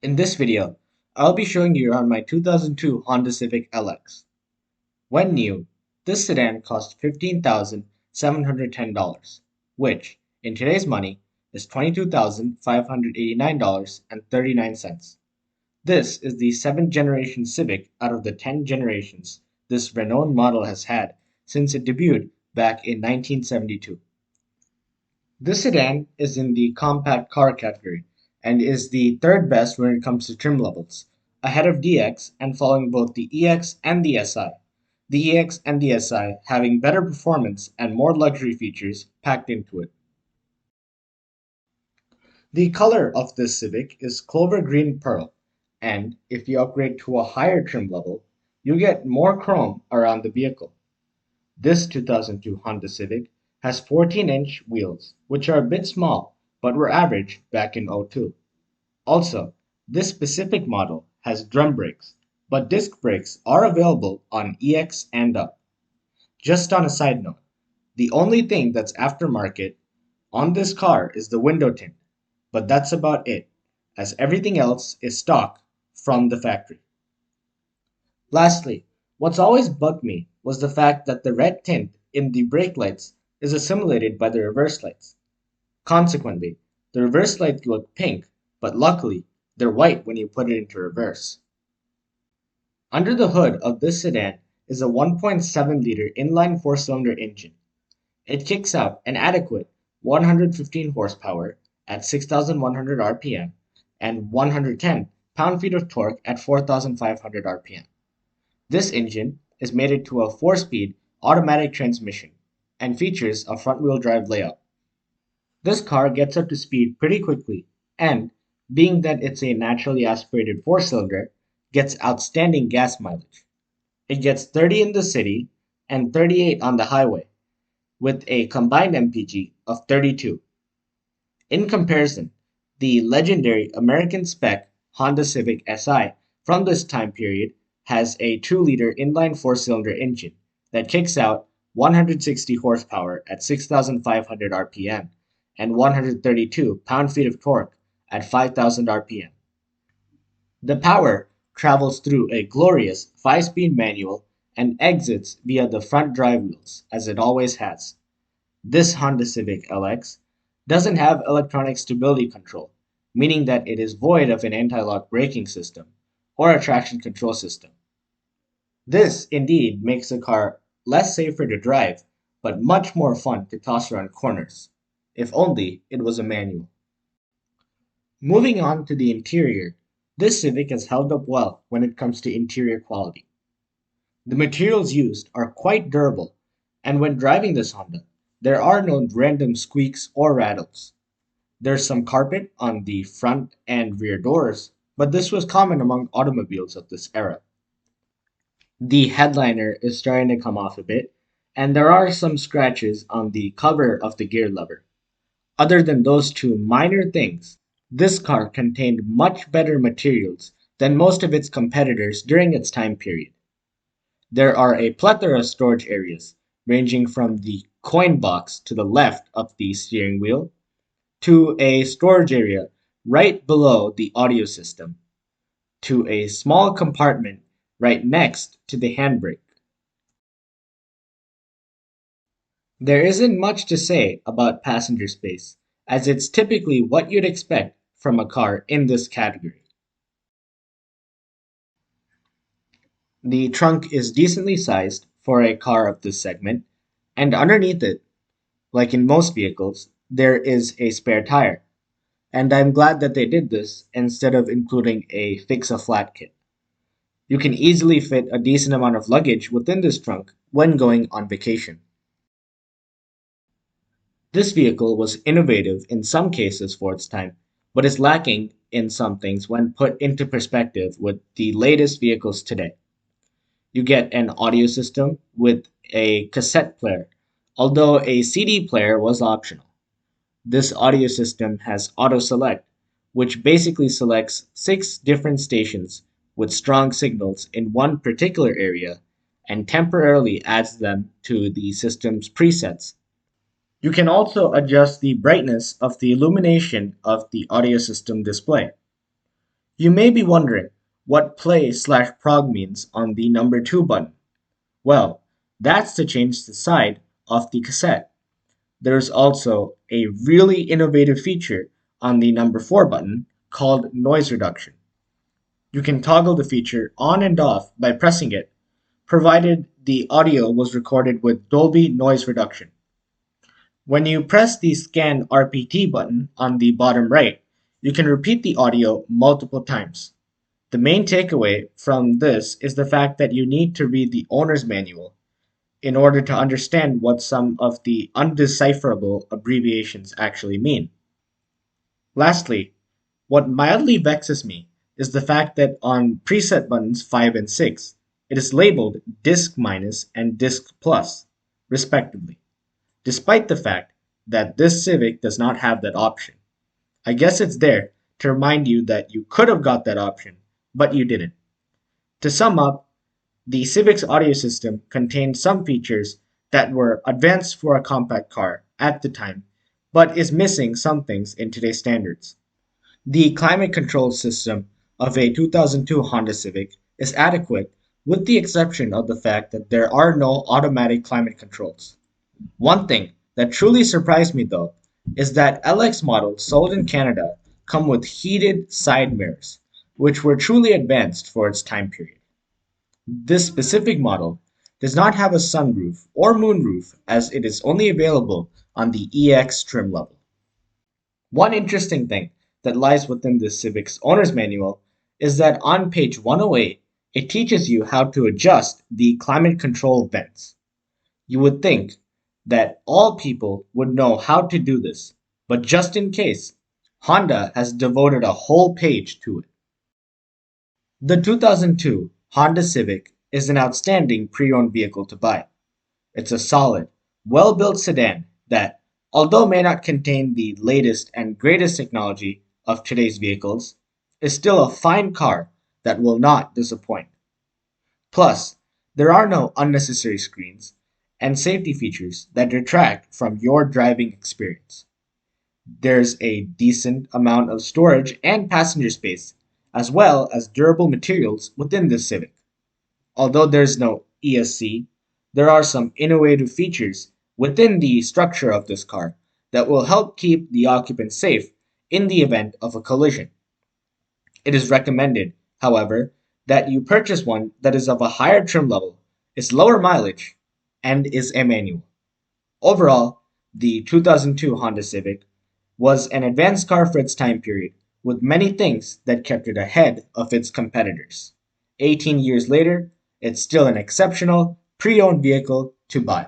In this video, I'll be showing you around my 2002 Honda Civic LX. When new, this sedan cost $15,710, which, in today's money, is $22,589.39. This is the 7th generation Civic out of the 10 generations this renowned model has had since it debuted back in 1972. This sedan is in the compact car category and is the third best when it comes to trim levels, ahead of DX and following both the EX and the SI. The EX and the SI having better performance and more luxury features packed into it. The color of this Civic is Clover Green Pearl, and if you upgrade to a higher trim level, you get more chrome around the vehicle. This 2002 Honda Civic has 14-inch wheels, which are a bit small, but were average back in '02. Also, this specific model has drum brakes, but disc brakes are available on EX and up. Just on a side note, the only thing that's aftermarket on this car is the window tint, but that's about it, as everything else is stock from the factory. Lastly, what's always bugged me was the fact that the red tint in the brake lights is assimilated by the reverse lights. Consequently, the reverse lights look pink, but luckily, they're white when you put it into reverse. Under the hood of this sedan is a 1.7-liter inline four-cylinder engine. It kicks out an adequate 115 horsepower at 6,100 RPM and 110 pound-feet of torque at 4,500 RPM. This engine is mated to a 4-speed automatic transmission and features a front-wheel drive layout. This car gets up to speed pretty quickly and, being that it's a naturally aspirated 4-cylinder, gets outstanding gas mileage. It gets 30 in the city and 38 on the highway, with a combined MPG of 32. In comparison, the legendary American spec Honda Civic Si from this time period has a 2-liter inline 4-cylinder engine that kicks out 160 horsepower at 6,500 RPM and 132 pound-feet of torque at 5,000 RPM. The power travels through a glorious 5-speed manual and exits via the front drive wheels, as it always has. This Honda Civic LX doesn't have electronic stability control, meaning that it is void of an anti-lock braking system or a traction control system. This indeed makes the car less safer to drive, but much more fun to toss around corners. If only it was a manual. Moving on to the interior, this Civic has held up well when it comes to interior quality. The materials used are quite durable, and when driving this Honda, there are no random squeaks or rattles. There's some carpet on the front and rear doors, but this was common among automobiles of this era. The headliner is starting to come off a bit, and there are some scratches on the cover of the gear lever. Other than those two minor things, this car contained much better materials than most of its competitors during its time period. There are a plethora of storage areas, ranging from the coin box to the left of the steering wheel, to a storage area right below the audio system, to a small compartment right next to the handbrake. There isn't much to say about passenger space, as it's typically what you'd expect from a car in this category. The trunk is decently sized for a car of this segment, and underneath it, like in most vehicles, there is a spare tire. And I'm glad that they did this instead of including a fix-a-flat kit. You can easily fit a decent amount of luggage within this trunk when going on vacation. This vehicle was innovative in some cases for its time, but is lacking in some things when put into perspective with the latest vehicles today. You get an audio system with a cassette player, although a CD player was optional. This audio system has auto select, which basically selects 6 different stations with strong signals in one particular area and temporarily adds them to the system's presets. You can also adjust the brightness of the illumination of the audio system display. You may be wondering what play/prog means on the number 2 button. Well, that's to change the side of the cassette. There's also a really innovative feature on the number 4 button called noise reduction. You can toggle the feature on and off by pressing it, provided the audio was recorded with Dolby noise reduction. When you press the Scan RPT button on the bottom right, you can repeat the audio multiple times. The main takeaway from this is the fact that you need to read the owner's manual in order to understand what some of the undecipherable abbreviations actually mean. Lastly, what mildly vexes me is the fact that on preset buttons 5 and 6, it is labeled Disc minus and Disc plus, respectively, despite the fact that this Civic does not have that option. I guess it's there to remind you that you could have got that option, but you didn't. To sum up, the Civic's audio system contained some features that were advanced for a compact car at the time, but is missing some things in today's standards. The climate control system of a 2002 Honda Civic is adequate with the exception of the fact that there are no automatic climate controls. One thing that truly surprised me though is that LX models sold in Canada come with heated side mirrors, which were truly advanced for its time period. This specific model does not have a sunroof or moonroof as it is only available on the EX trim level. One interesting thing that lies within the Civic's owner's manual is that on page 108, it teaches you how to adjust the climate control vents. You would think that all people would know how to do this, but just in case, Honda has devoted a whole page to it. The 2002 Honda Civic is an outstanding pre-owned vehicle to buy. It's a solid, well-built sedan that, although may not contain the latest and greatest technology of today's vehicles, is still a fine car that will not disappoint. Plus, there are no unnecessary screens and safety features that detract from your driving experience. There's a decent amount of storage and passenger space, as well as durable materials within this Civic. Although there's no ESC, there are some innovative features within the structure of this car that will help keep the occupant safe in the event of a collision. It is recommended, however, that you purchase one that is of a higher trim level, is lower mileage, and is a manual. Overall, the 2002 Honda Civic was an advanced car for its time period, with many things that kept it ahead of its competitors. 18 years later, it's still an exceptional pre-owned vehicle to buy.